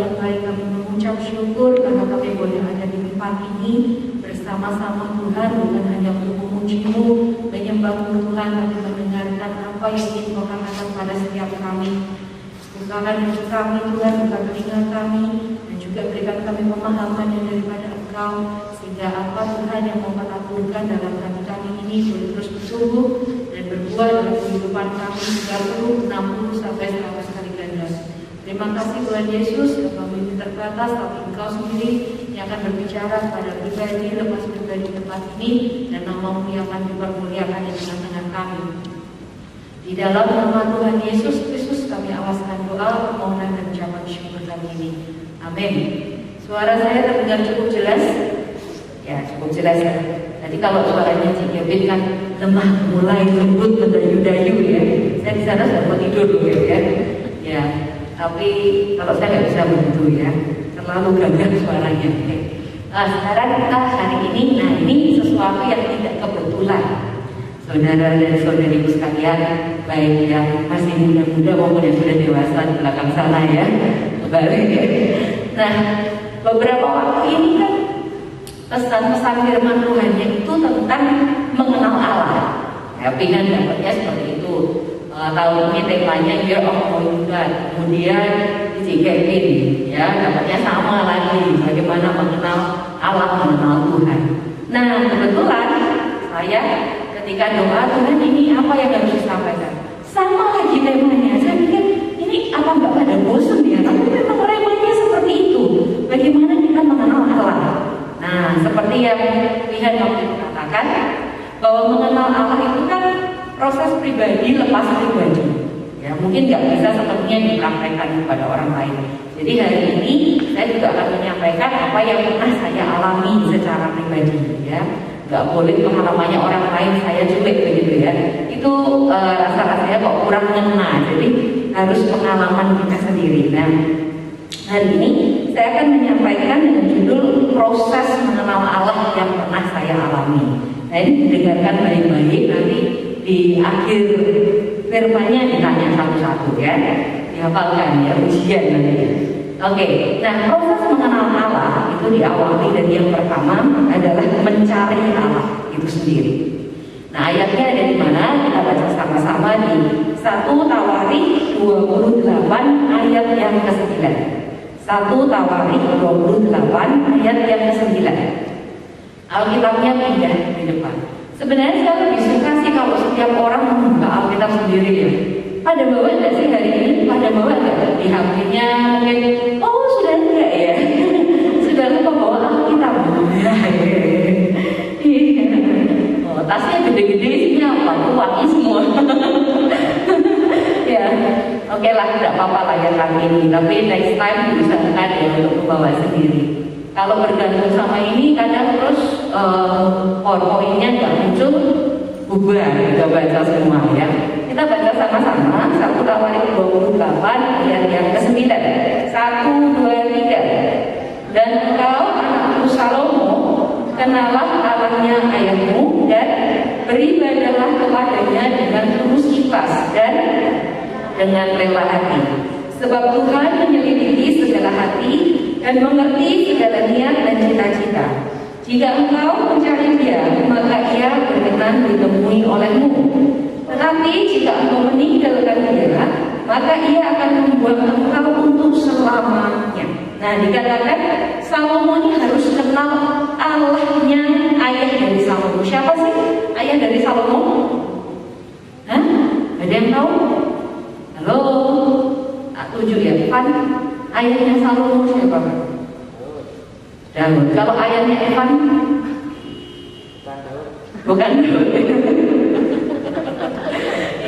yang baik, kami mengucap syukur karena kami boleh ada di tempat ini bersama-sama Tuhan, bukan hanya untuk memuji-Mu, menyembah-Mu Tuhan, tapi mendengarkan apa yang ingin Kau katakan pada setiap kami. Bukakan hati kami Tuhan, buka telinga kami, dan juga berikan kami pemahaman yang daripada Engkau, sehingga apa Tuhan yang mau Kau lakukan dalam hati kami ini boleh terus bertumbuh dan berbuah dalam kehidupan kami 30, 60 sampai 100 kali ganda. Terima kasih Tuhan Yesus, kami ini terbatas, tapi Engkau sendiri yang akan berbicara kepada pribadi lepas pribadi tempat ini, dan nama-Mu yang akan dipermuliakan di tengah-tengah kami. Di dalam nama Tuhan Yesus Kristus kami awaskan doa, permohonan dan ucapan syukur kami ini. Amin. Suara saya terdengar cukup jelas? Ya, cukup jelas ya. Nanti kalau suaranya Cikepin kan lemah, mulai lembut, mendayu-dayu ya. Saya di sana sudah mau tidur dulu ya. Ya, tapi kalau saya nggak bisa bantu ya, terlalu gagah suaranya. Oke. Sekarang kita hari ini, nah ini sesuatu yang tidak kebetulan. Saudara dan saudariku sekalian, baik yang masih muda-muda maupun yang sudah dewasa di belakang sana ya, kembali ya. Nah, beberapa waktu ini kan pesan-pesan firman Tuhan itu tentang mengenal Allah. Ya, kan dapatnya seperti itu. Tahun ini temanya Year of Knowing God. Kemudian di JKP ya, dapatnya sama lagi, bagaimana mengenal Allah, mengenal Tuhan. Nah, kebetulan saya ketika doa, Tuhan ini apa yang harus disampaikan? Sama lagi temanya. Saya pikir ini apa nggak pada bosan ya? Tapi memang temanya seperti itu. Bagaimana kita mengenal Allah? Nah, seperti yang Tuhan waktu itu katakan, bahwa mengenal Allah itu kan proses pribadi lepas pribadi. Ya, mungkin nggak bisa sepenuhnya dipraktekkan kepada orang lain. Jadi hari ini saya juga akan menyampaikan apa yang pernah saya alami secara pribadi. Ya, nggak boleh pengalamannya orang lain saya culik begitu ya. Itu rasa-rasanya kok kurang ngena. Jadi harus pengalaman kita sendiri. Nah, hari ini saya akan menyampaikan dengan judul proses mengenal Allah yang pernah saya alami. Nah, ini didengarkan baik-baik, nanti di akhir firmannya ditanya satu-satu ya, dihafalkan ya, ujian nanti. Oke, nah proses mengenal Allah itu diawali dari yang pertama adalah mencari Allah itu sendiri. Nah, ayatnya ada di mana? Kita baca sama-sama di 1 Tawarik 28 ayat yang ke-9. 1 Tawarik 28 ayat yang ke-9. Alkitabnya pindah di depan. Sebenarnya saya lebih suka sih kalau setiap orang membuka Alkitab sendiri ya. Pada bawa enggak sih hari ini? Pada bawa enggak? Di HP-nya mungkin, oh sudah enggak ya? Sudah lupa bawa Alkitab. Oh, tasnya gede-gede isinya apa? Wangi semua. Ya, oke lah, tidak apa-apa lah ya kali ini. Tapi next time diusahakan ya untuk membawa sendiri. Kalau bergantung sama ini kadang terus PowerPoint-nya nggak muncul, bubar, nggak baca semua ya. Kita baca sama-sama 1 Tawarik 28 ayat yang ke-9. 1, 2, 3. Dan engkau anakku Salomo, kenalah Allahnya ayahmu dan beribadahlah kepadanya dengan tulus ikhlas dan dengan rela hati. Sebab Tuhan menyelidiki segala hati dan mengerti segala niat dan cita-cita. Jika engkau mencari Dia, maka Ia berkenan ditemui olehmu. Tetapi jika engkau meninggalkan Dia, maka Ia akan membuang engkau untuk selamanya. Nah, dikatakan Salomo ini harus kenal Allahnya ayah dari Salomo. Siapa sih ayah dari Salomo? Hah? Ada yang tahu? Halo? 7 ya, Evan. Ayahnya Salomo siapa? Daud. Kalau ayahnya Evan? Bukan Daud.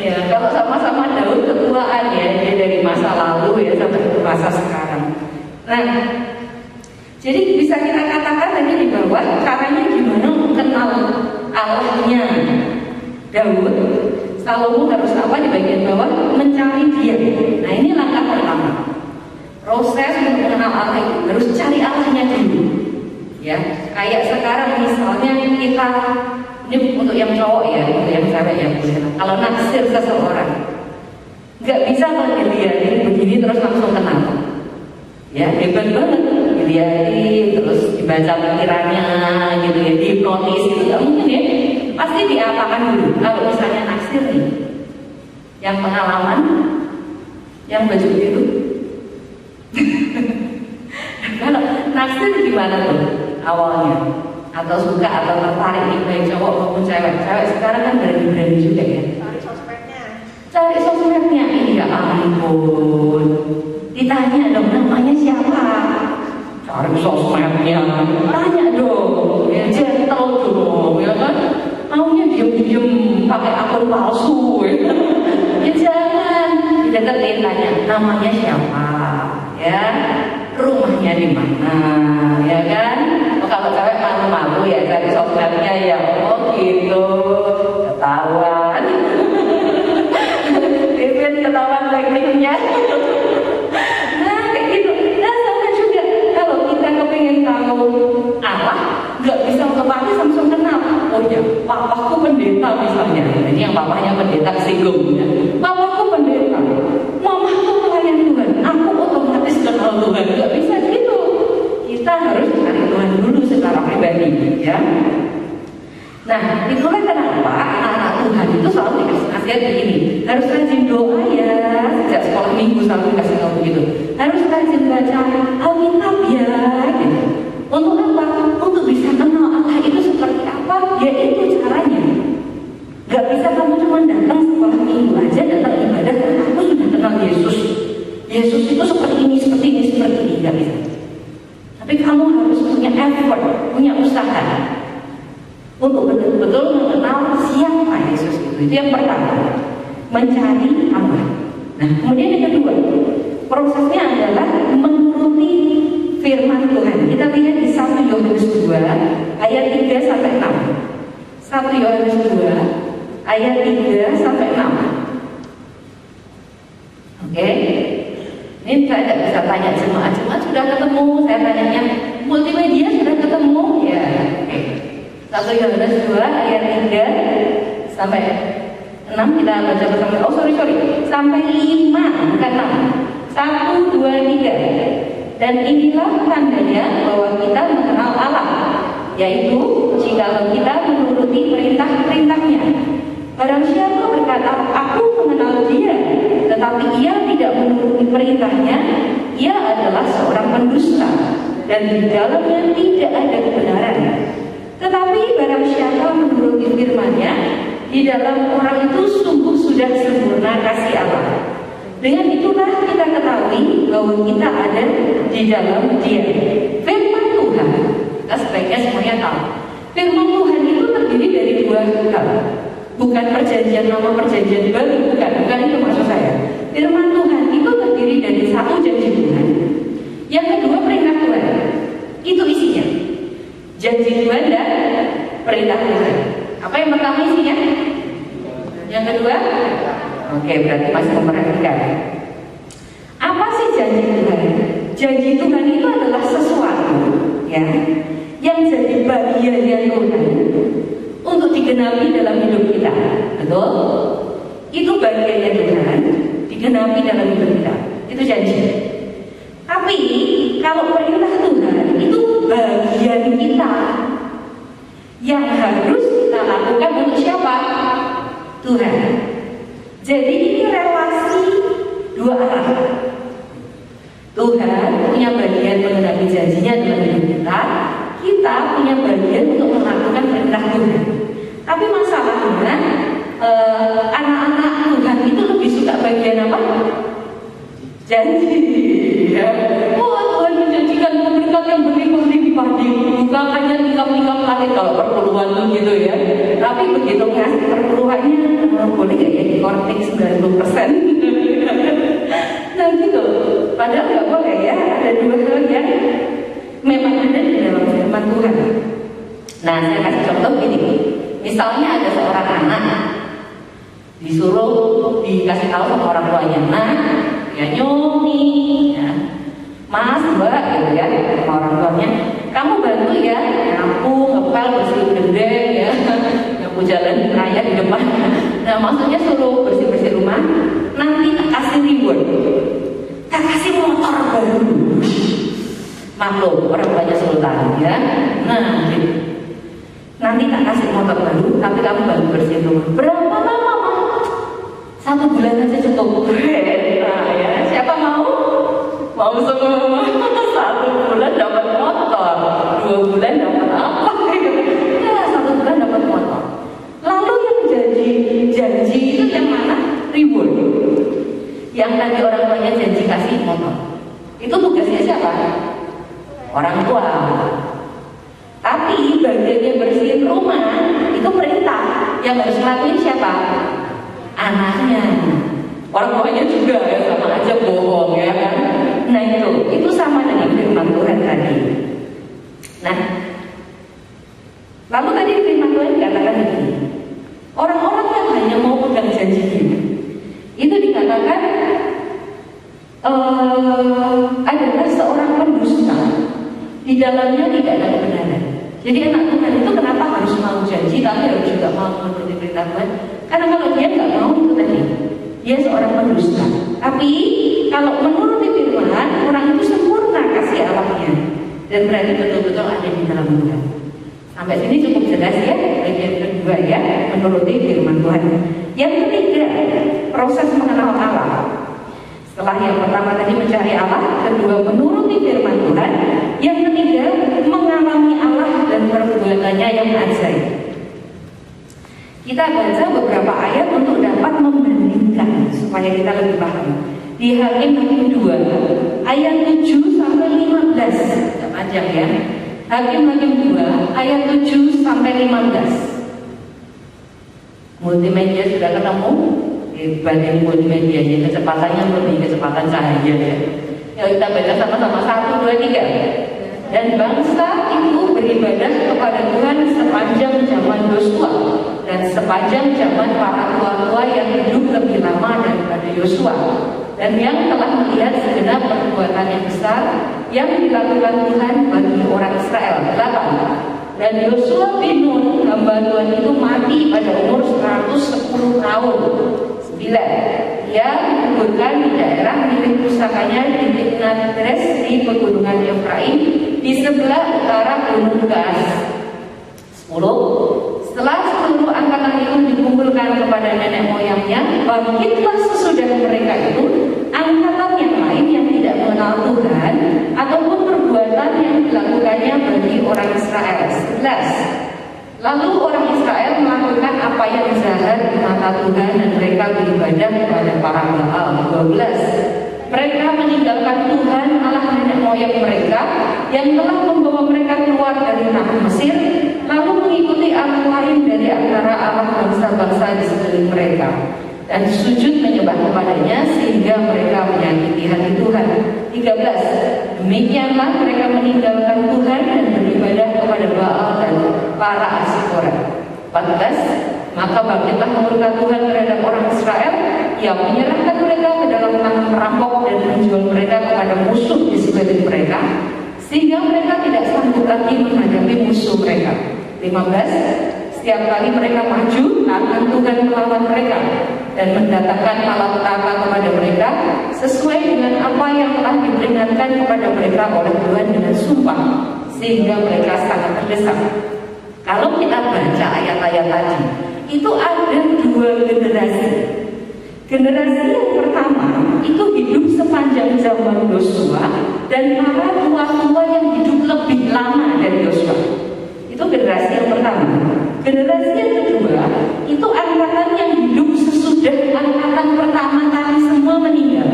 Ya, kalau sama-sama Daud ketuaan ya, dia dari masa lalu ya sampai ke masa sekarang. Nah, jadi bisa kita katakan tadi di bawah caranya gimana kenal Allahnya Daud. Salomo harus apa di bagian bawah? Mencari Dia. Nah, ini langkah pertama. Proses untuk mengenal Allah itu harus cari Allahnya dulu. Ya, kayak sekarang misalnya kita, ini untuk yang cowok ya, untuk yang cewek ya, kalau naksir seseorang, nggak bisa kalau dilihat begini terus langsung kenal. Ya hebat banget, dilihatin terus dibaca pikirannya gitu ya, dihipnotis gitu, nggak mungkin ya. Pasti diapakan dulu. Kalau misalnya naksir nih, yang pengalaman, yang baju biru. Kalau naksir gimana tuh awalnya? Atau suka atau tertarik nih baik cowok maupun cewek. Cewek sekarang kan berani-berani juga ya. Cari sosmednya, iya ampun. Ditanya dong namanya siapa? Cari sosmednya, tanya dong, ya gentle dong, ya kan? Maunya diem-diem pakai akun palsu, ya jangan. Dideketin tanya namanya siapa, ya rumahnya di mana, ya kan? Oh, kalau cewek malu-malu ya cari sosmednya ya, oh gitu, ketahuan. Ketahuan tekniknya. Nah kayak gitu. Nah sama juga kalau kita kepengen tahu Allah, nggak bisa otomatis langsung kenal. Oh ya, papaku pendeta misalnya. Ini yang papanya pendeta kesinggung ya. Papaku pendeta, mamaku pelayan Tuhan. Aku otomatis kenal Tuhan. Nggak bisa gitu. Kita harus cari Tuhan dulu secara pribadi, ya. Nah, itulah kenapa anak-anak Tuhan itu selalu dikasih nasihat begini. Harus rajin doa ya, sejak sekolah minggu selalu dikasih tahu begitu. Harus rajin baca Alkitab ya, gitu. Untuk apa? Untuk bisa kenal Allah itu seperti apa? Ya itu caranya. Gak bisa kamu cuma datang sekolah minggu aja, datang ibadah, aku sudah kenal Yesus. Yesus itu seperti ini, seperti ini, seperti ini. Gak bisa. Tapi kamu harus punya effort, punya usaha untuk betul-betul mengenal siapa Yesus itu. Itu yang pertama, mencari Allah. Nah, kemudian yang kedua, prosesnya adalah menuruti firman Tuhan. Kita lihat di 1 Yohanes 2 ayat 3 sampai 6. 1 Yohanes 2 ayat 3 sampai 6. Oke. Ini saya tidak bisa tanya jemaat sudah ketemu, saya tanyanya multimedia sudah ketemu ya. Oke. 1 Yohanes 2 ayat 3 sampai 6 kita baca bersama. Oh sorry sampai 5 bukan 6. 1, 2, 3. Dan inilah tandanya bahwa kita mengenal Allah, yaitu jikalau kita menuruti perintah-perintahnya. Barang siapa berkata aku mengenal Dia, tetapi ia tidak menuruti perintahnya, ia adalah seorang pendusta dan di dalamnya tidak ada kebenaran. Tetapi barang siapa menuruti firman-Nya, di dalam orang itu sungguh sudah sempurna kasih Allah. Dengan itulah kita ketahui bahwa kita ada di dalam Dia. Firman Tuhan, kita sebaiknya semuanya tahu. Firman Tuhan itu terdiri dari dua hal. Bukan perjanjian lama, perjanjian baru, bukan itu maksud saya. Firman Tuhan itu terdiri dari satu janji Tuhan, yang kedua perintah Tuhan. Itu isinya. Janji Tuhan dan perintah Tuhan. Apa yang pertama isinya? Yang kedua? Oke, berarti masih memperhatikan. Apa sih janji Tuhan? Janji Tuhan itu adalah sesuatu ya yang jadi bagiannya Tuhan untuk digenapi dalam hidup kita. Betul? Itu bagiannya Tuhan digenapi dalam hidup kita. Itu janji. Tapi kalau perintah Tuhan itu bagian kita yang harus kita lakukan untuk siapa? Tuhan. Jadi ini relasi dua arah. Tuhan punya bagian menggenapi janjinya dalam hidup kita. Kita punya bagian untuk melakukan perintah Tuhan. Tapi masalahnya anak-anak Tuhan itu lebih suka bagian apa? Janji ya. Tuhan menjanjikan berkat yang berlimpah-limpah dibukakannya tingkap-tingkap langit kalau perpuluhan tuh gitu ya. Tapi begitu ngasih perpuluhannya boleh gak ya dikorting 90%. Nah gitu. Padahal gak boleh ya. Ada dua hal yang memang ada di dalam firman Tuhan. Nah saya kasih contoh gini. Misalnya ada seorang anak dikasih tahu sama orang tuanya, nah ya nyomi ya, mas mbak gitu ya, sama orang tuanya, kamu bantu ya nyapu, ngepel, bersih gendeng ya, nyapu jalan raya di depan. Nah maksudnya suruh bersih-bersih rumah, nanti tak kasih reward, tak kasih motor baru. Nah, gitu. Nanti tak kasih motor baru, tapi kamu baru bersihin rumah. Berapa lama mau? 1 bulan aja cukup. Nah, ya, siapa mau? Mau semua. 1 bulan dapat motor, 2 bulan dapat apa? Ya, 1 bulan dapat motor. Lalu yang janji itu yang mana? Reward. Yang tadi orang tuanya janji kasih motor. Itu tugasnya siapa? Orang tua. Tapi bagiannya bersihin rumah itu perintah. Yang harus ngelakuin siapa? Anaknya. Orang tuanya juga ya, sama aja bohong ya kan. Nah itu sama dengan firman Tuhan tadi. Nah, lalu tadi firman Tuhan katakan begini, orang-orang yang hanya mau pegang janji itu dikatakan adalah seorang pendusta. Di dalamnya tidak ada kebenaran. Jadi anak Tuhan itu kenapa harus mau janji tapi harus juga mau menuruti perintah Tuhan? Karena kalau dia nggak mau itu tadi, dia seorang pendusta. Tapi kalau menuruti firman, orang itu sempurna kasih Allahnya dan berarti betul-betul ada di dalam Tuhan. Sampai sini cukup jelas ya. Bagian kedua ya, menuruti firman Tuhan. Yang ketiga, proses mengenal Allah. Setelah yang pertama tadi mencari Allah, kedua menuruti firman Tuhan, yang ketiga mengalami Allah dan perbuatannya yang ajaib. Kita baca beberapa ayat untuk dapat membandingkan supaya kita lebih paham. Di Hakim 2 ayat 7 sampai 15, panjang ya. Hakim 2 ayat 7 sampai 15. Multimedia sudah ketemu? Hebatnya multimedianya, kecepatannya lebih kecepatan cahaya ya. Yuk kita baca sama-sama 1, 2, 3. Dan bangsa itu beribadah kepada Tuhan sepanjang zaman Yosua dan sepanjang zaman para tua-tua yang hidup lebih lama daripada Yosua dan yang telah melihat segenap perbuatan yang besar yang dilakukan Tuhan bagi orang Israel. 8. Dan Yosua bin Nun hamba Tuhan itu mati pada umur 110 tahun. 9. Ia dikuburkan di daerah milik pusakanya di Timnat-Heres di pegunungan Efraim di sebelah utara Gunung Gaas. 10. Setelah seluruh angkatan itu dikumpulkan kepada nenek moyangnya, bangkitlah sesudah mereka itu angkatan yang lain yang tidak mengenal Tuhan ataupun perbuatan yang dilakukannya bagi orang Israel. 11. Lalu orang Israel melakukan apa yang jahat di mata Tuhan dan mereka beribadah kepada para Baal. 12. Mereka meninggalkan Tuhan Allah nenek moyang mereka yang telah membawa mereka keluar dari tanah Mesir, lalu mengikuti Allah lain dari antara Allah bangsa-bangsa di sekeliling mereka dan sujud menyembah kepadanya sehingga mereka menyakiti hati Tuhan. 13. Demikianlah mereka meninggalkan Tuhan dan beribadah kepada Baal dan para Asyura. 14. Maka bangkitlah murka Tuhan terhadap orang Israel, Ia menyerahkan mereka ke dalam tangan perampok dan menjual mereka kepada musuh di sekeliling mereka, sehingga mereka tidak sanggup lagi menghadapi musuh mereka. 15. Setiap kali mereka maju, tangan Tuhan melawan mereka dan mendatangkan malapetaka kepada mereka sesuai dengan apa yang telah diperingatkan kepada mereka oleh Tuhan dengan sumpah, sehingga mereka sangat terdesak. Kalau kita baca ayat-ayat tadi, itu ada 2 generasi. Generasi yang pertama itu hidup sepanjang zaman Yosua dan para tua-tua yang hidup lebih lama dari Yosua. Itu generasi yang pertama. Generasi yang kedua itu angkatan yang hidup sesudah angkatan pertama kali semua meninggal.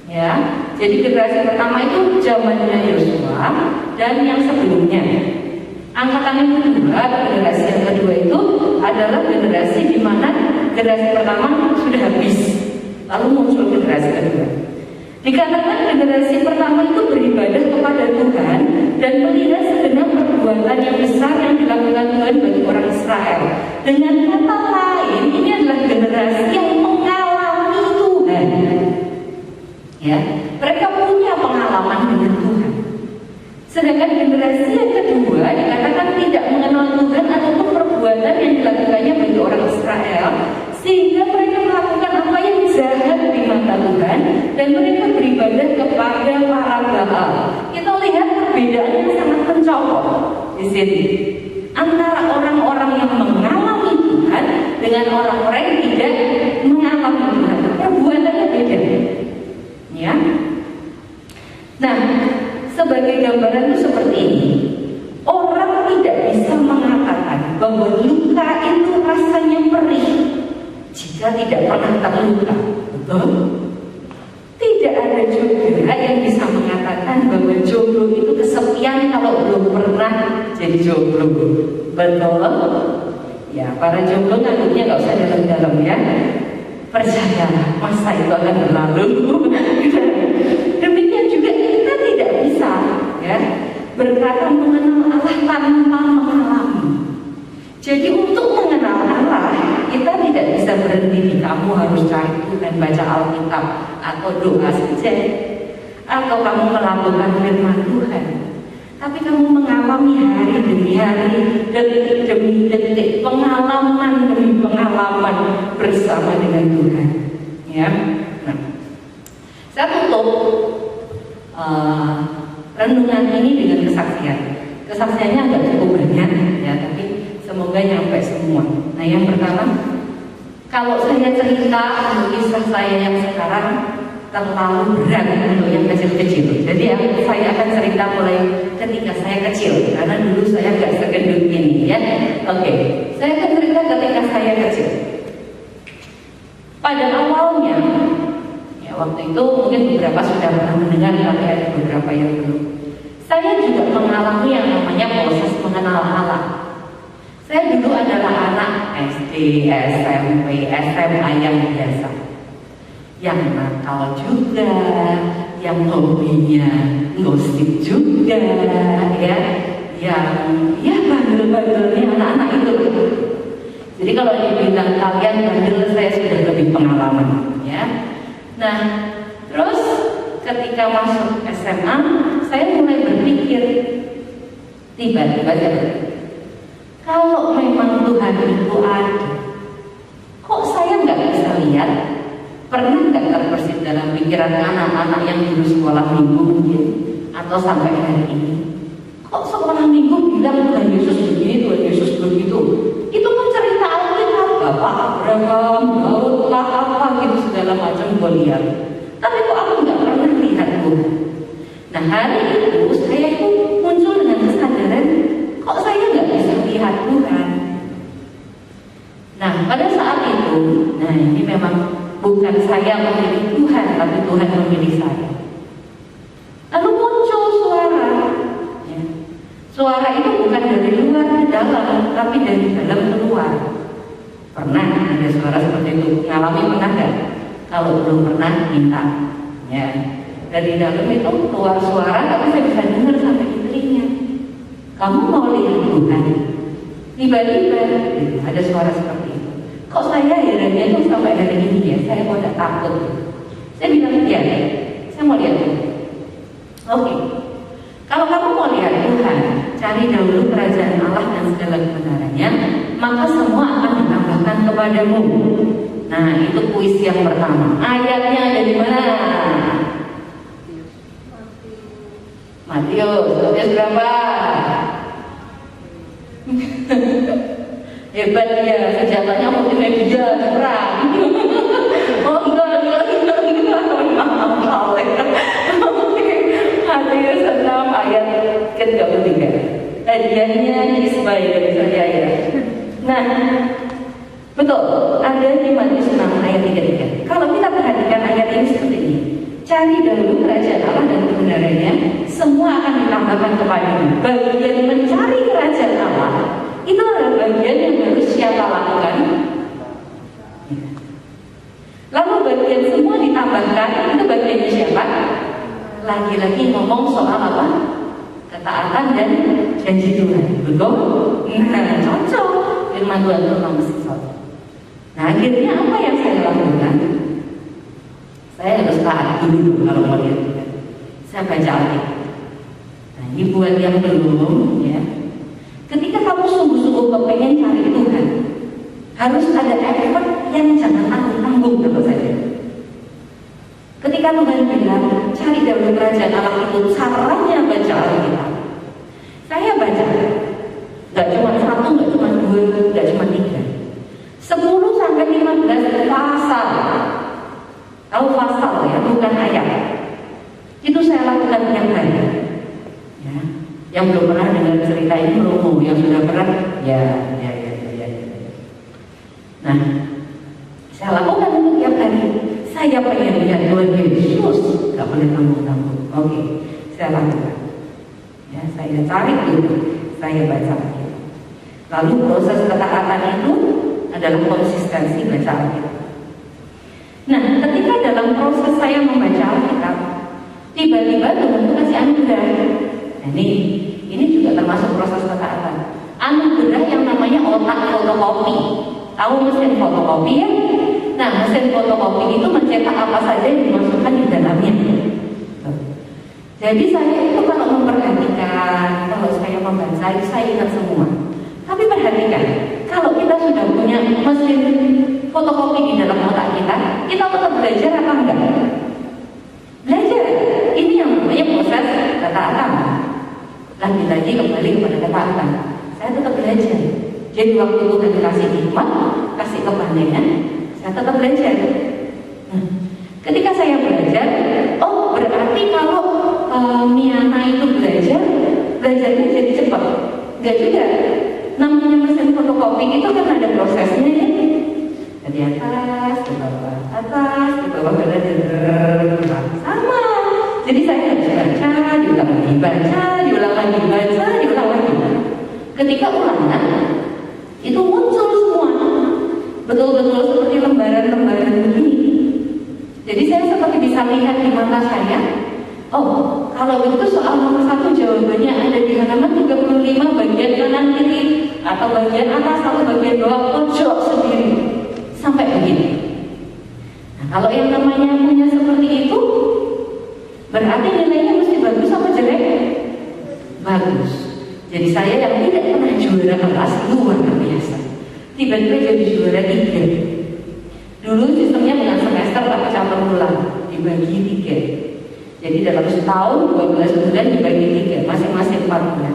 Ya, jadi generasi pertama itu zamannya Yosua dan yang sebelumnya. Angkatan yang kedua, generasi yang kedua itu adalah generasi di mana generasi pertama sudah habis, lalu muncul generasi kedua. Dikatakan generasi pertama itu beribadah kepada Tuhan dan melihat segenap perbuatan yang besar yang dilakukan Tuhan bagi orang Israel. Dengan kata lain, ini adalah generasi yang mengalami Tuhan. Ya, mereka punya pengalaman dengan Tuhan. Sedangkan generasi yang kedua dikatakan tidak mengenal Tuhan ataupun perbuatan yang dilakukannya bagi orang Israel, sehingga mereka melakukan apa yang jahat di mata Tuhan dan mereka beribadah kepada para Baal. Kita lihat perbedaannya sangat mencolok. di sini antara orang-orang yang mengalami Tuhan dengan orang-orang yang tidak mengalami Tuhan. Perbuatannya beda, ya. Nah, sebagai gambaran itu seperti ini. Orang tidak bisa mengatakan bahwa luka itu rasanya perih jika tidak pernah terluka. Betul? Tidak ada juga yang bisa mengatakan bahwa jomblo itu kesepian kalau belum pernah jadi jomblo. Betul? Ya, para jomblo ngangguknya nggak usah dalam-dalam ya. Percayalah, masa itu akan berlalu. Demikian juga kita tidak bisa ya berkata mengenal Allah tanpa mengalami. Jadi untuk mengenal Allah, kita tidak bisa berhenti di kamu harus cari Tuhan, baca Alkitab atau doa saja, atau kamu melakukan firman Tuhan. Tapi kamu mengalami hari demi hari, detik demi detik, pengalaman demi pengalaman bersama dengan Tuhan. Ya, nah, saya tutup renungan ini dengan kesaksian. Kesaksiannya agak cukup banyak, ya, tapi semoga nyampe semua. Nah, yang pertama, kalau saya cerita kisah saya yang sekarang terlalu berat untuk yang kecil-kecil. Jadi saya akan cerita mulai ketika saya kecil, karena dulu saya nggak segendut ini, ya. Oke, saya akan cerita ketika saya kecil. Pada awalnya, ya, waktu itu mungkin beberapa sudah pernah mendengar, tapi ada beberapa yang belum. Saya juga mengalami yang namanya proses mengenal Allah. Saya dulu adalah anak SD, SMP, SMA yang biasa, yang nakal juga, yang hobinya gosip juga, ya, yang ya bandel-bandelnya anak-anak itu. Jadi kalau dibilang kalian bandel, saya sudah lebih pengalaman, ya. Nah, terus ketika masuk SMA, saya mulai berpikir, tiba-tiba saya berpikir, kalau memang Tuhan itu ada, kok saya nggak bisa lihat? Pernah nggak terbersit dalam pikiran anak-anak yang dulu sekolah minggu mungkin, atau sampai hari ini? Kok sekolah minggu bilang Tuhan Yesus begini, Tuhan Yesus begitu? Itu kan cerita Alkitab, Bapak Abraham, Daud lah, apa gitu segala macam gue lihat. Tapi kok aku nggak pernah lihat Tuhan? Nah, hari itu saya itu muncul dengan kesadaran, kok saya nggak bisa lihat Tuhan? Nah, pada saat itu, nah ini memang bukan saya memilih Tuhan, tapi Tuhan memilih saya. Lalu muncul suara, ya. Suara itu bukan dari luar ke dalam, tapi dari dalam keluar. Pernah ada suara seperti itu? Ngalami pernah nggak? Kalau belum pernah, minta, ya. Dari dalam itu keluar suara, tapi saya bisa dengar sampai di telinga. Kamu mau lihat Tuhan? Tiba-tiba ada suara seperti itu. Kok saya herannya itu sampai hari ini ya, saya kok tidak takut. Saya bilang, ya, saya mau lihat Tuhan. Oke, kalau kamu mau lihat Tuhan, cari dahulu kerajaan Allah dan segala kebenarannya, maka semua akan ditambahkan kepadamu. Nah, itu kuis yang pertama. Ayatnya ada di mana? Matius berapa? Hebat ya, senjatanya multimedia, perang. Oh enggak. Maaf. Oke, Matius 6 ayat ke-33. Hadiahnya kisbay dari saya ya. Nah, betul, ada di Matius 6 ayat 33. Kalau kita perhatikan ayat ini seperti ini, cari dahulu kerajaan Allah dan kebenarannya, semua akan ditambahkan kepadamu. Bagian mencari kerajaan Allah itu adalah bagian yang harus siapa lakukan. Lalu bagian semua ditambahkan, itu bagiannya siapa? Lagi-lagi ngomong soal apa? Ketaatan dan janji Tuhan. Betul? Nah, cocok. Firman Tuhan itu memang mesti cocok. Nah, akhirnya apa yang saya lakukan? Saya harus taat dulu kalau mau lihat Tuhan. Saya baca Alkitab. Nah, ini buat yang belum, ya. Ketika kamu sungguh-sungguh kepengen cari Tuhan, harus ada effort yang jangan tanggung-tanggung tentu saja. Ketika Tuhan bilang, cari dahulu kerajaan Allah itu, caranya baca Alkitab. Saya baca, cari dulu, saya baca Alkitab. Lalu proses ketaatan itu adalah konsistensi baca Alkitab. Nah, ketika dalam proses saya membaca Alkitab, tiba-tiba Tuhan itu kasih anugerah. Nah, ini juga termasuk proses ketaatan. Anugerah yang namanya otak fotokopi. Tahu mesin fotokopi ya? Nah, mesin fotokopi itu mencetak apa saja yang dimasukkan di dalamnya. Jadi saya itu kalau memperhatikan, kalau saya membaca, saya ingat semua. Tapi perhatikan, kalau kita sudah punya mesin fotokopi di dalam otak kita tetap belajar apa enggak? Belajar. Ini yang namanya proses ketaatan. Lagi-lagi kembali kepada ketaatan. Saya tetap belajar. Jadi waktu Tuhan kasih hikmat, kasih kepanenan, saya tetap belajar. Nah, ketika saya belajar, oh berarti kalau Miana itu belajarnya jadi cepat. Enggak juga. Namanya mesin fotokopi itu kan ada prosesnya ya. Dari atas ke bawah, atas ke bawah, sama. Jadi saya harus baca, diulang lagi, baca, diulang lagi, baca, diulang lagi. Ketika ulangan, itu muncul semua. Betul-betul seperti lembaran-lembaran begini. Jadi saya seperti bisa lihat di mata saya. Oh, kalau itu soal nomor 1 jawabannya ada di halaman 35 bagian kanan kiri atau bagian atas atau bagian bawah pojok sendiri sampai begini. Nah, kalau yang namanya punya seperti itu, berarti nilainya mesti bagus apa jelek? Bagus. Jadi saya yang tidak pernah juara kelas luar biasa, tiba-tiba jadi juara 3. Dulu sistemnya dengan semester tapi campur ulang dibagi 3. Jadi dalam setahun 12 bulan dibagi 3, masing-masing 4 bulan.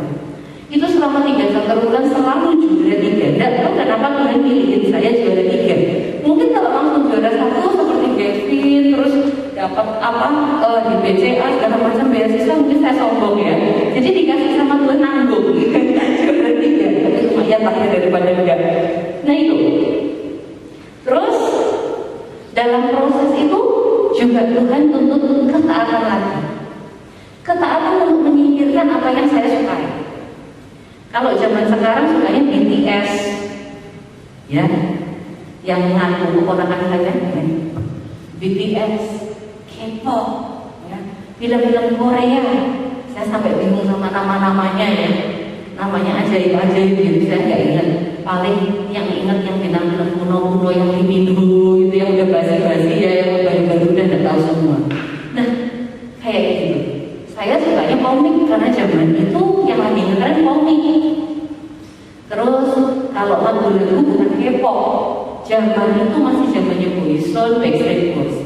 Itu selama 3 bulan selalu juara 3. Tidak tahu kenapa Tuhan pilihin saya juara 3. Mungkin kalau langsung juara 1 seperti Gavin, terus dapat di BCA segala macam beasiswa, mungkin saya sombong ya. Jadi dikasih sama Tuhan nanggung juara 3, tapi lumayan lah ya daripada enggak. Nah itu. Terus dalam proses itu juga Tuhan tuntut ketaatan lagi. Ketaatan untuk menyingkirkan apa yang saya sukai. Kalau zaman sekarang sukanya BTS, ya, yang ngaku keponakan saya, ya. BTS, K-pop, ya, film-film Korea. Saya sampai bingung sama nama-namanya ya. Namanya ajaib-ajaib gitu, saya nggak ingat. Paling yang ingat yang film-film kuno-kuno yang Limino itu yang udah basi-basi ya, yang baru-baru udah tahu semua. Nah, kayak gitu. Saya sukanya komik karena zaman itu yang lagi ngetren komik. Terus kalau lagu-lagu bukan K-pop, zaman itu masih zamannya Boyzone, Backstreet Boys.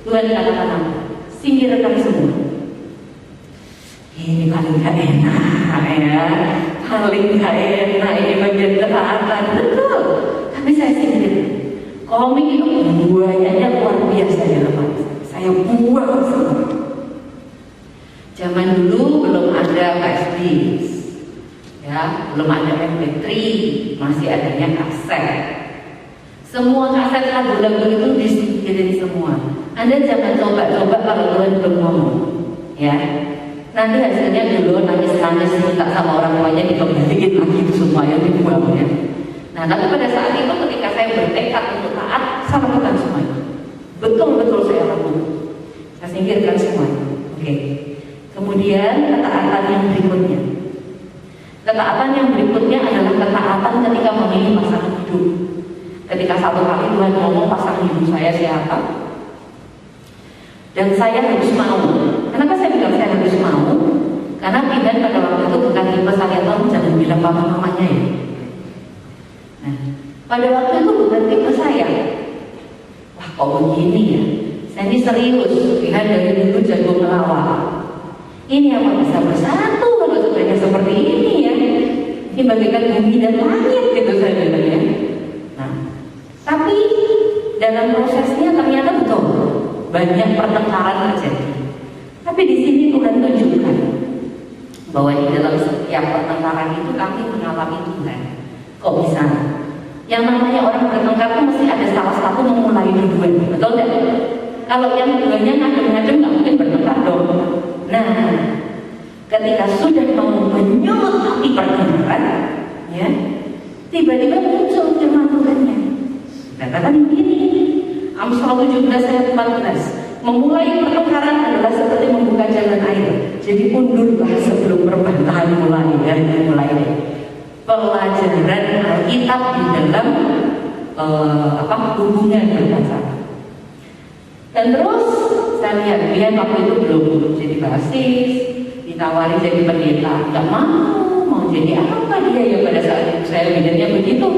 Tuhan katakan apa? Singkirkan semua. Ini paling gak enak ya, paling gak enak ini bagian ketaatan, betul. Tapi saya singkir. Komik itu buayanya luar biasa ya teman. Saya buang semua. Zaman dulu belum ada flash disk, ya, belum ada MP3, masih adanya kaset. Semua kaset lagu-lagu itu disingkirin semua. Anda jangan coba-coba kalau Tuhan belum ngomong, ya. Nanti hasilnya dulu nangis-nangis minta sama orang tuanya dikembalikan lagi itu semua yang dibuang ya. Nah, tapi pada saat itu ketika saya bertekad untuk taat, saya lakukan semuanya. Betul-betul saya lakukan. Saya singkirkan semuanya. Oke. Kemudian ketaatan yang berikutnya. Ketaatan yang berikutnya adalah ketaatan ketika memilih pasangan hidup. Ketika satu kali Tuhan ngomong pasangan hidup saya siapa, dan saya harus mau. Kenapa saya bilang saya harus mau? Karena Tuhan pada waktu itu bukan tipe saya tahu jangan bilang papa mamanya ya. Nah, pada waktu itu bukan tipe saya. Wah kok begini ya? Saya ini serius. Tuhan dari dulu jago melawak. Ini apa bisa bersatu kalau sebenarnya seperti ini ya? Ini bagaikan bumi dan langit gitu saya bilang ya. Nah, tapi dalam prosesnya ternyata betul banyak pertengkaran terjadi. Tapi di sini Tuhan tunjukkan bahwa di dalam setiap pertengkaran itu kami mengalami Tuhan. Kok bisa? Yang namanya orang bertengkar itu mesti ada salah satu memulai duluan, betul tidak? Kalau yang keduanya ngadem-ngadem nggak mungkin bertengkar dong. Nah, ketika sudah mau menyemangati perkenaran, ya, tiba-tiba muncul firman Tuhannya. Katakan begini, Amsal 17 ayat 14, memulai pertukaran adalah seperti membuka jalan air. Jadi undurlah sebelum perbantahan mulai. Pelajaran Alkitab di dalam hubungan berpacaran. Dan terus saya lihat dia waktu itu belum jadi basis, ditawari jadi pendeta, nggak mau jadi apa dia ya pada saat itu saya lihatnya begitu.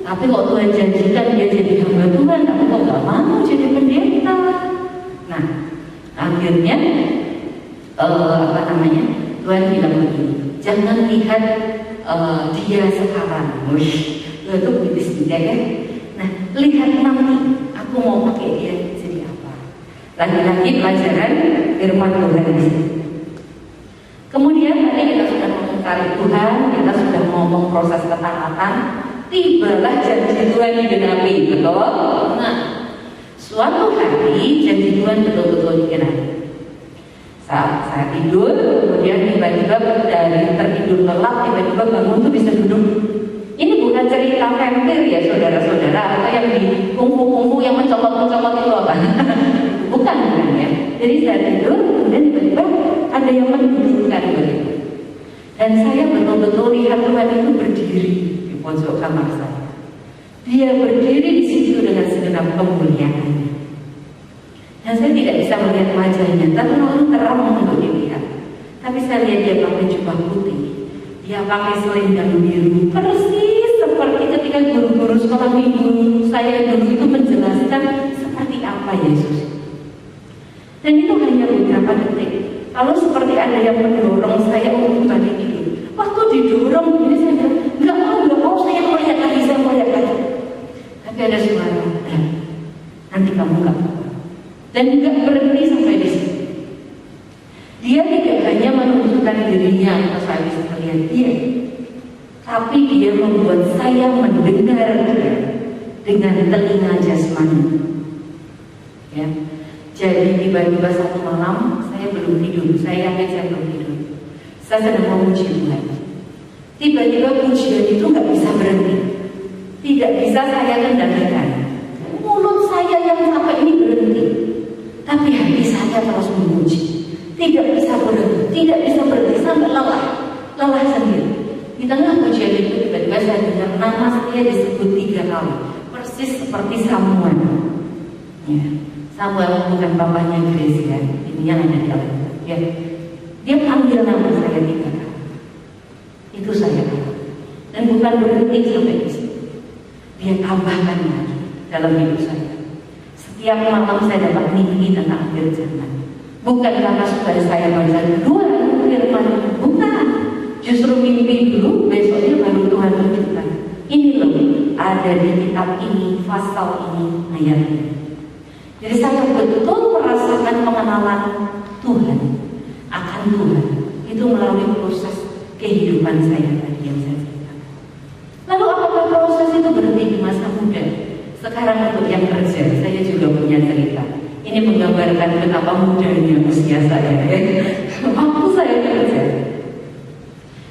Tapi kok Tuhan janjikan dia jadi hamba Tuhan, tapi kok nggak mau jadi pendeta. Nah, akhirnya Tuhan bilang begini, jangan lihat dia sekarang, itu puitis juga ya. Nah, lihat nanti aku mau pakai dia jadi apa. Lagi-lagi pelajaran firman Tuhan di sini. Kemudian tadi kita sudah mencari Tuhan, kita sudah ngomong proses ketaatan, tibalah janji Tuhan digenapi, betul? Nah, suatu hari janji Tuhan betul-betul digenapi. Saat saya tidur, kemudian tiba-tiba dari tertidur lelap, tiba-tiba bangun tuh bisa duduk. Ini bukan cerita vampir ya saudara-saudara, atau yang di kungfu-kungfu yang mencopot-mencopot itu apa? Bukan ya. Jadi saya tidur, kemudian tiba-tiba ada yang mendudukkan begitu. Dan saya betul-betul lihat Tuhan itu berdiri di pojok kamar saya. Dia berdiri di situ dengan segenap kemuliaannya. Dan saya tidak bisa melihat wajahnya, terlalu terang untuk dilihat. Tapi saya lihat dia pakai jubah putih, dia pakai selendang biru, persis seperti ketika guru-guru sekolah minggu saya dulu itu menjelaskan seperti apa Yesus. Dan itu hanya beberapa detik. Kalau seperti ada yang mendorong saya untuk balik tidur. Waktu didorong ini saya bilang, nggak mau saya melihat lagi, saya melihat lagi. Tapi ada suara, nanti kamu nggak apa-apa. Dan nggak berhenti sampai di situ. Dia tidak hanya menunjukkan dirinya atau saya bisa melihat dia, tapi dia membuat saya mendengar dia dengan telinga jasmani. Ya. Jadi tiba-tiba satu malam saya belum tidur, saya yakin saya belum tidur. Saya sedang memuji Tuhan. Tiba-tiba pujian itu nggak bisa berhenti, tidak bisa saya kendalikan. Mulut saya yang sampai ini berhenti, tapi hati saya terus memuji. Tidak bisa berhenti sampai lelah sendiri. Di tengah pujian itu tiba-tiba saya dengar nama saya disebut 3 kali, persis seperti Samuel. Ya. Samuel bukan bapaknya Grace ya, ini yang ada di Alkitab. Ya. Dia panggil nama saya 3 kali. Itu saya tahu. Dan bukan berhenti sampai di situ. Dia tambahkan lagi dalam hidup saya. Setiap malam saya dapat mimpi tentang akhir zaman. Bukan karena supaya saya baca duluan firman, bukan. Justru mimpi dulu, besoknya baru Tuhan tunjukkan. Ini loh, ada di kitab ini, pasal ini, ayat ini. Jadi saya betul merasakan pengenalan Tuhan akan Tuhan itu melalui proses kehidupan saya tadi yang saya ceritakan. Lalu apakah proses itu berhenti di masa muda? Sekarang untuk yang kerja, saya juga punya cerita. Ini menggambarkan betapa mudanya usia saya. Waktu saya kerja,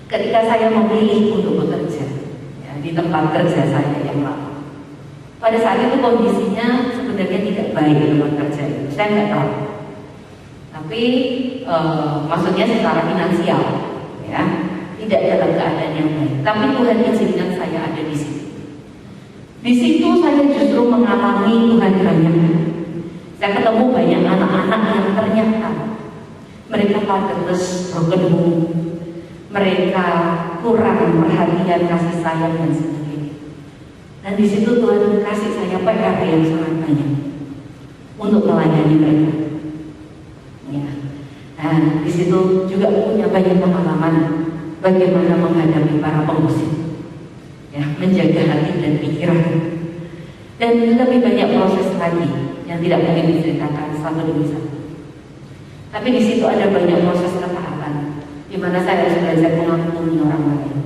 ketika saya memilih untuk bekerja ya, di tempat kerja saya yang lama. Pada saat itu kondisinya sebenarnya tidak baik di tempat kerja itu, saya nggak tahu. Tapi maksudnya secara finansial, ya, tidak dalam keadaan yang baik. Tapi Tuhan izinkan saya ada di situ. Di situ saya justru mengalami Tuhan banyak. Saya ketemu banyak anak-anak yang ternyata mereka padeles, broken home, mereka kurang perhatian, kasih sayang dan sebagainya. Dan di situ Tuhan kasih saya PR yang sangat banyak untuk melayani mereka. Ya. Dan di situ juga punya banyak pengalaman bagaimana menghadapi para pengusir, ya, menjaga hati dan pikiran. Dan lebih banyak proses lagi yang tidak mungkin diceritakan satu demi satu. Tapi di situ ada banyak proses ketaatan, di mana saya harus belajar mengampuni orang lain.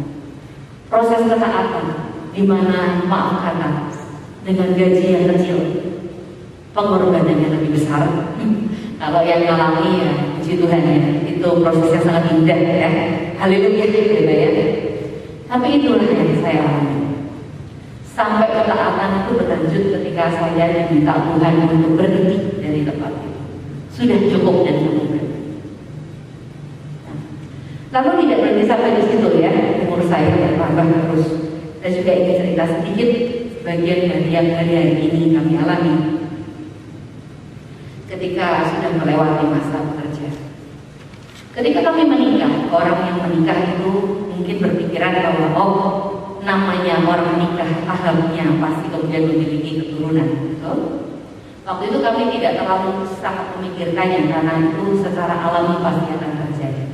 Proses ketaatan, di mana maaf kata dengan gaji yang kecil, pengorbanannya lebih besar. Kalau yang ngalami ya puji Tuhan ya, itu prosesnya sangat indah ya. Haleluya gitu ya. Tapi itulah yang saya alami. Sampai ketaatan itu berlanjut ketika saya diminta Tuhan untuk berhenti dari tempat itu. Sudah cukup dan cukup. Lalu tidak berhenti sampai di situ ya, umur saya bertambah terus. Saya juga ingin cerita sedikit bagian dari yang hari ini kami alami. Ketika sudah melewati masa bekerja. Ketika kami menikah, orang yang menikah itu mungkin berpikiran bahwa namanya orang menikah, ahlaknya pasti kemudian memiliki keturunan, betul? Waktu itu kami tidak terlalu sangat memikirkannya karena itu secara alami pasti akan terjadi.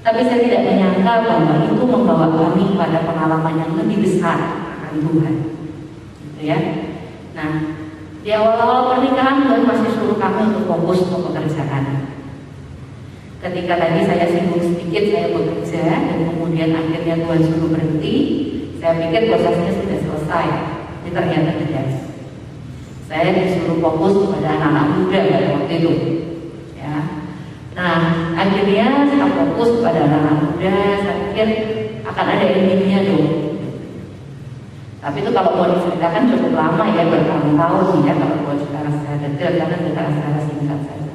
Tapi saya tidak menyangka bahwa itu membawa kami pada pengalaman yang lebih besar akan Tuhan, gitu ya. Nah, di awal-awal pernikahan Tuhan masih suruh kami untuk fokus ke pekerjaan. Ketika tadi saya singgung sedikit saya bekerja dan kemudian akhirnya Tuhan suruh berhenti. Saya pikir prosesnya sudah selesai, tapi ternyata tidak. Saya disuruh fokus kepada anak-anak muda pada waktu itu. Ya. Nah, akhirnya saya fokus kepada anak-anak muda. Saya pikir akan ada endingnya dong. Tapi itu kalau mau diceritakan cukup lama ya, bertahun-tahun ya kalau mau secara detail, karena secara singkat saja.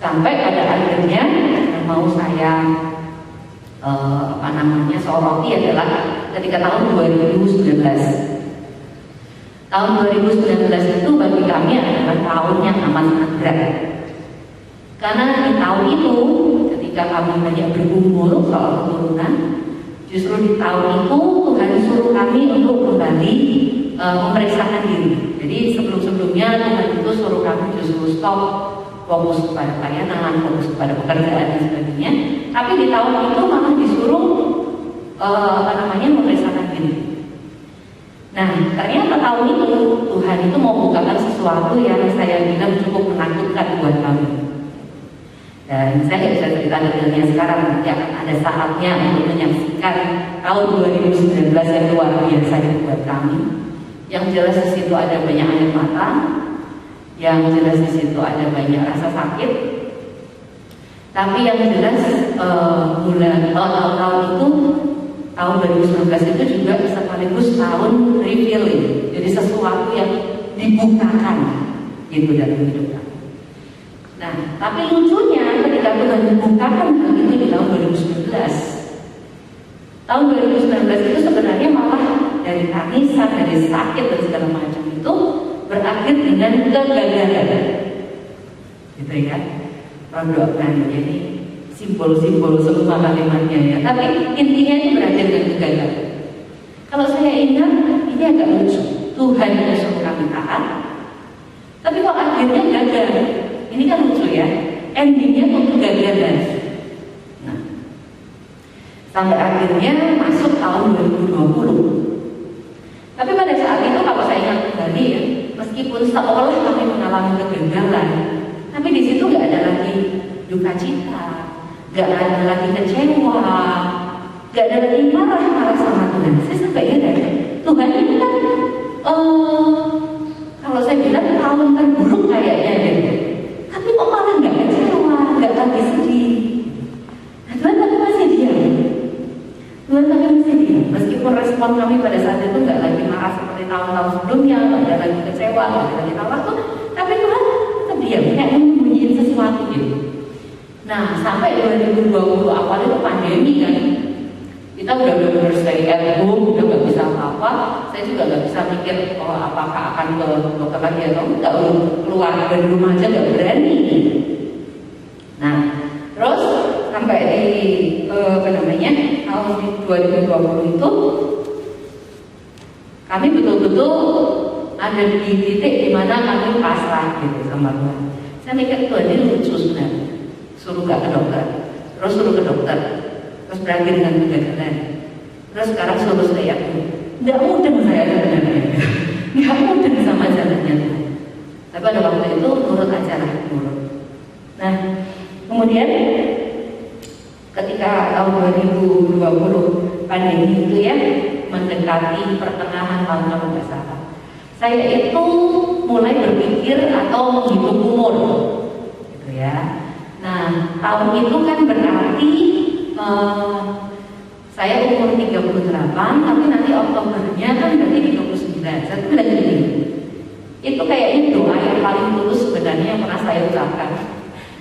Sampai pada akhirnya yang mau saya soroti adalah ketika tahun 2019. Tahun 2019 itu bagi kami adalah tahun yang amat berat. Karena di tahun itu ketika kami banyak bergumul soal keturunan, justru di tahun itu Tuhan suruh kami untuk kembali memeriksakan diri. Jadi sebelum-sebelumnya Tuhan itu suruh kami justru stop, fokus kepada pelayanan, fokus kepada pekerjaan dan sebagainya. Tapi di tahun itu malah disuruh memeriksakan diri. Nah, ternyata tahun itu Tuhan itu mau bukakan sesuatu yang saya bilang cukup menakutkan buat kami. Dan saya tidak bisa cerita detailnya sekarang, nanti akan ada saatnya untuk menyaksikan tahun 2019 yang luar biasa buat kami. Yang jelas di situ ada banyak air mata, yang jelas di situ ada banyak rasa sakit. Tapi yang jelas tahun itu, tahun 2019 itu juga sekaligus tahun revealing. Jadi sesuatu yang dibukakan gitu dalam hidup kami. Nah, tapi lucunya ketika Tuhan membukakan hal itu di tahun 2019, tahun 2019 itu sebenarnya malah dari tangisan, dari sakit dan segala macam itu berakhir dengan kegagalan, gitu ya. Produk-produk jadi simbol-simbol semua kalimatnya ya. Tapi intinya itu berakhir dengan kegagalan. Kalau saya ingat, ini agak lucu. Tuhan yang suruh kami taat, tapi kok akhirnya gagal. Ini kan lucu ya, endingnya kok kegagalan. Nah, sampai akhirnya masuk tahun 2020. Tapi pada saat itu kalau saya ingat kembali ya, meskipun seolah kami mengalami kegagalan, tapi di situ nggak ada lagi duka cita, nggak ada lagi kecewa, nggak ada lagi marah sama Tuhan. Saya sampai ingat Tuhan itu kan, kalau saya bilang tahun terburuk kayaknya deh. Tapi kok malah nggak kecewa, nggak lagi sedih. Nah, Tuhan tapi masih diam. Tuhan tapi masih diam. Meskipun respon kami pada saat itu nggak lagi marah seperti tahun-tahun sebelumnya, nggak ada lagi kecewa, nggak ada lagi tawa tuh. Tapi Tuhan tetap diam, kayak menyembunyiin sesuatu gitu. Nah, sampai 2020 awal itu pandemi kan, kita udah benar-benar stay at home, udah nggak bisa apa-apa. Saya juga nggak bisa mikir apakah akan ke dokter lagi atau enggak, keluar dari rumah aja nggak berani. Nah, terus sampai di tahun 2020 itu kami betul-betul ada di titik di mana kami pasrah gitu sama Tuhan. Saya mikir Tuhan ini lucu sebenarnya. Suruh gak ke dokter, terus suruh ke dokter, terus berakhir dengan kegagalan, terus sekarang suruh saya nggak mudah saya sebenarnya, nggak mudah sama jalannya. Tapi pada waktu itu nurut aja lah, nurut. Nah, kemudian ketika tahun 2020 pandemi itu ya mendekati pertengahan tahun kalau nggak salah, saya itu mulai berpikir atau menghitung umur, gitu ya. Nah, tahun itu kan berarti saya umur 38, tapi nanti Oktobernya kan berarti 39. Saya bilang gini, itu kayaknya doa yang paling tulus sebenarnya yang pernah saya ucapkan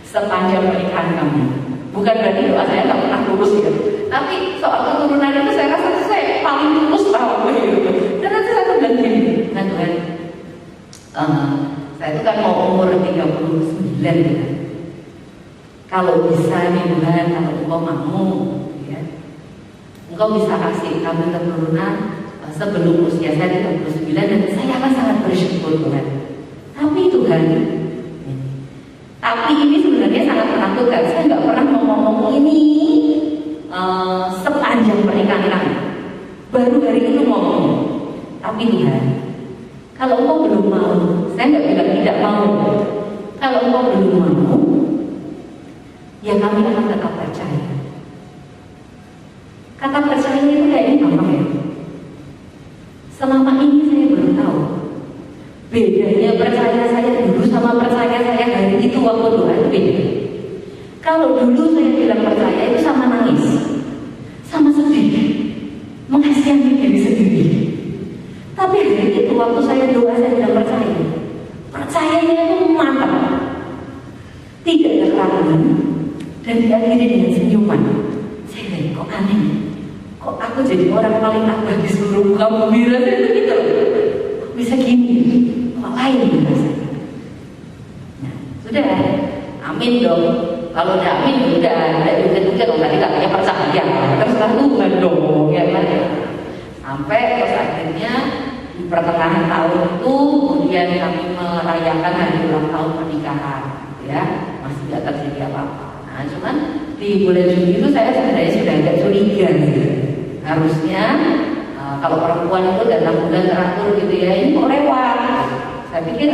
sepanjang pernikahan kami. Bukan berarti doa saya nggak pernah tulus ya, tapi soal keturunan itu saya rasa saya paling tulus tahu gitu. Dan nanti saya bilang gini, nah Tuhan, saya itu kan mau umur 39 ya. Kalau bisa nih Tuhan, kalau Engkau mau, ya, Engkau bisa kasih kami keturunan sebelum usia saya 39 dan saya akan sangat bersyukur Tuhan. Tapi ini sebenarnya sangat menakutkan. Saya nggak pernah ngomong ini sepanjang pernikahan kami. Baru hari itu ngomong. Tapi Tuhan, kalau Engkau belum mau, saya nggak bilang tidak mau. Kalau Engkau belum mau, ya kami akan tetap percaya. Kata percaya itu kayaknya gampang ya. Selama ini saya baru tahu bedanya percaya saya dulu sama percaya saya hari itu waktu Tuhan beda. Kalau dulu saya bilang percaya itu sama nangis, sama sedih, mengasihani diri sendiri. Tapi hari itu waktu saya doa saya bilang percaya, percayanya itu mantap, tidak ada keraguan dan diakhiri dengan senyuman. Saya bilang kok aneh, kok aku jadi orang paling tabah di seluruh muka bumi rasanya gitu loh. Kok bisa gini? Kok lain rasanya? Nah, sudah, amin dong. Kalau udah amin, udah juga dong tadi katanya percaya. Terserah Tuhan dong, ya kan? Sampai terus akhirnya di pertengahan tahun itu kemudian kami merayakan hari ulang tahun pernikahan, ya masih tidak terjadi apa-apa. Nah, cuman di bulan Juni itu saya sebenarnya sudah agak curiga gitu. Harusnya kalau perempuan itu dalam bulan teratur gitu ya, ini kok lewat. Saya pikir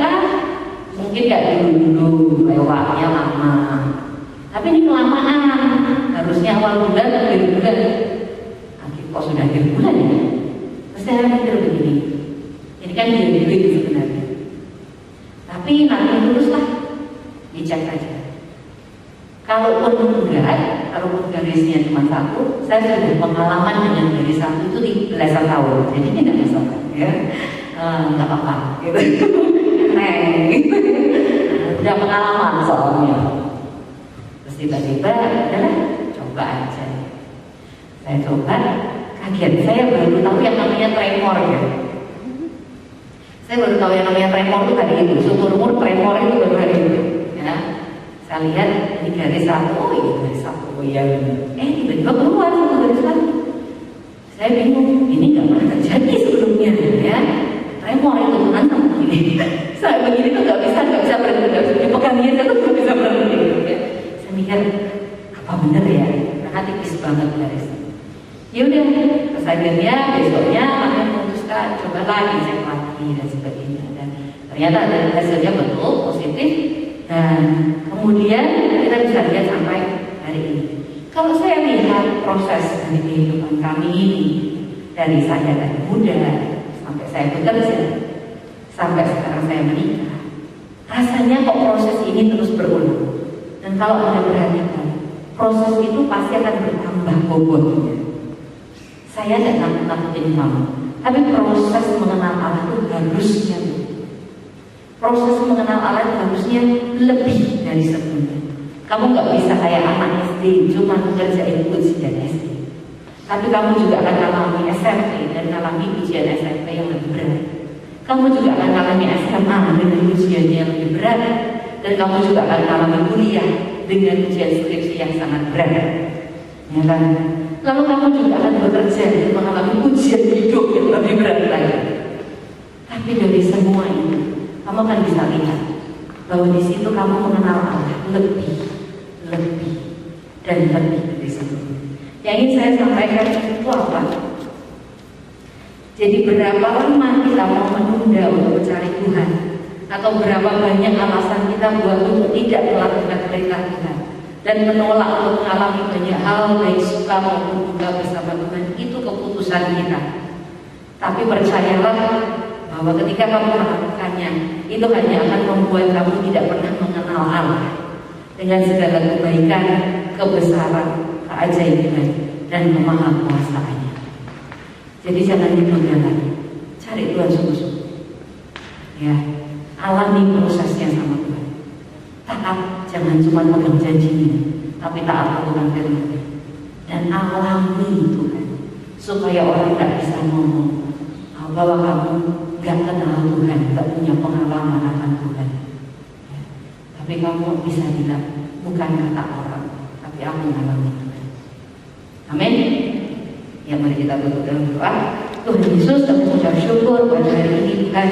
mungkin gak dulu lewatnya lama. Tapi ini kelamaan. Harusnya awal bulan atau akhir bulan. Kok sudah akhir bulan ya? Terus saya pikir begini, ini kan duit sebenarnya. Tapi nanti luruslah, dicek saja. Kalaupun garisnya cuma satu, saya sudah pengalaman dengan garis satu itu di belasan tahun, jadi tidak masalah, ya, nggak apa-apa, gitu. Gitu. Udah pengalaman soalnya. Terus tiba-tiba, udah coba aja. Saya coba, kaget. Saya baru tahu yang namanya tremor ya. Saya baru tahu yang namanya tremor itu hari itu. Seumur tremor itu baru hari itu, ya. Saya lihat ini garis satu, garis satu, ya. Tiba-tiba keluar satu garis lagi. Saya bingung, ini nggak pernah terjadi sebelumnya, ya. Tremor itu kan sama begini. Saya begini tuh nggak bisa berhenti, nggak bisa dipegangin, saya tuh nggak bisa berhenti. Ya. Saya mikir, apa bener ya? Karena tipis banget garisnya. Ya udah, terus akhirnya besoknya kami memutuskan coba lagi cek lagi dan sebagainya. Dan ternyata ada hasilnya betul positif. Dan kemudian kita bisa lihat sampai hari ini. Kalau saya lihat proses dari kehidupan kami ini, dari saya dari muda sampai saya bekerja, sampai sekarang saya menikah, rasanya kok proses ini terus berulang. Dan kalau Anda perhatikan, proses itu pasti akan bertambah bobotnya. Saya tidak nakut-nakutin kamu, tapi proses mengenal Allah itu harusnya, proses mengenal Allah harusnya lebih dari sebelumnya. Kamu nggak bisa kayak anak SD cuma mengerjain ujian SD, tapi kamu juga akan mengalami SMP dan mengalami ujian SMP yang lebih berat. Kamu juga akan mengalami SMA dengan ujiannya yang lebih berat, dan kamu juga akan mengalami kuliah dengan ujian skripsi yang sangat berat, ya kan? Lalu kamu juga akan bekerja dan mengalami ujian hidup yang lebih berat lagi. Tapi dari semua ini, kamu akan bisa lihat bahwa di situ kamu mengenal Allah lebih dan lebih dari sebelumnya. Yang ingin saya sampaikan itu apa? Jadi berapa lama kita mau menunda untuk mencari Tuhan, atau berapa banyak alasan kita buat untuk tidak melakukan perintah Tuhan dan menolak untuk mengalami banyak hal baik suka maupun duka bersama Tuhan, itu keputusan kita. Tapi percayalah bahwa ketika kamu melakukannya, itu hanya akan membuat kamu tidak pernah mengenal Allah. dengan segala kebaikan, kebesaran, keajaiban, dan kemahakuasaannya. Jadi jangan ditunda lagi, cari Tuhan sungguh-sungguh. Ya, alami prosesnya sama Tuhan. Taat, jangan cuma pegang janjinya, tapi taat lakukan firman-Nya. Dan alami Tuhan, supaya orang tidak bisa ngomong bahwa kamu gak kenal Tuhan, gak punya pengalaman akan Tuhan. Ya. Tapi kamu bisa bilang, bukan kata orang, tapi aku mengalami Tuhan. Amin. Ya, mari kita tutup dalam doa. Tuhan Yesus, kami mengucap syukur pada hari ini Tuhan,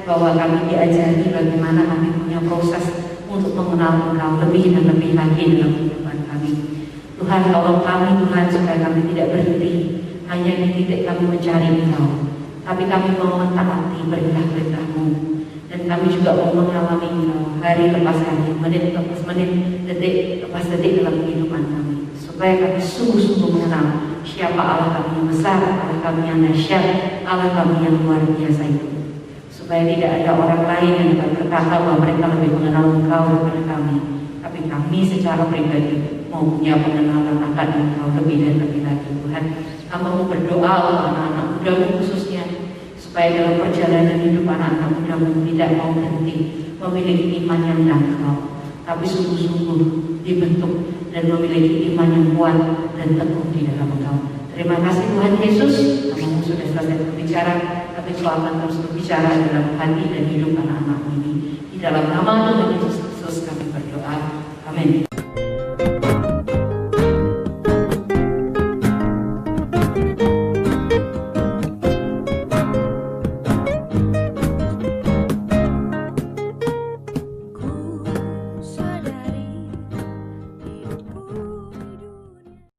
bahwa kami diajari bagaimana kami punya proses untuk mengenal Engkau lebih dan lebih lagi dalam kehidupan kami. Tuhan, tolong kami Tuhan, supaya kami tidak berhenti hanya di titik kami mencari Engkau, tapi kami mau mentaati perintah-perintah-Mu, dan kami juga mau mengalami Engkau hari lepas hari, menit lepas menit, detik lepas detik dalam kehidupan kami, supaya kami sungguh-sungguh mengenal siapa Allah kami yang besar, Allah kami yang dahsyat, Allah kami yang luar biasa itu. Supaya tidak ada orang lain yang dapat berkata bahwa mereka lebih mengenal Engkau daripada kami, tapi kami secara pribadi mau punya pengenalan akan Engkau lebih dan lebih lagi. Tuhan, kami mau berdoa untuk anak-anak muda khususnya, supaya dalam perjalanan hidup anak-anak muda tidak mau berhenti memiliki iman yang dangkal, tapi sungguh-sungguh dibentuk dan memiliki iman yang kuat dan teguh di dalam Engkau. Terima kasih Tuhan Yesus, Kamu sudah selesai berbicara, tapi Kau akan terus berbicara dalam hati dan hidup anak-anak ini. Di dalam nama Tuhan Yesus Kristus kami berdoa. Amin.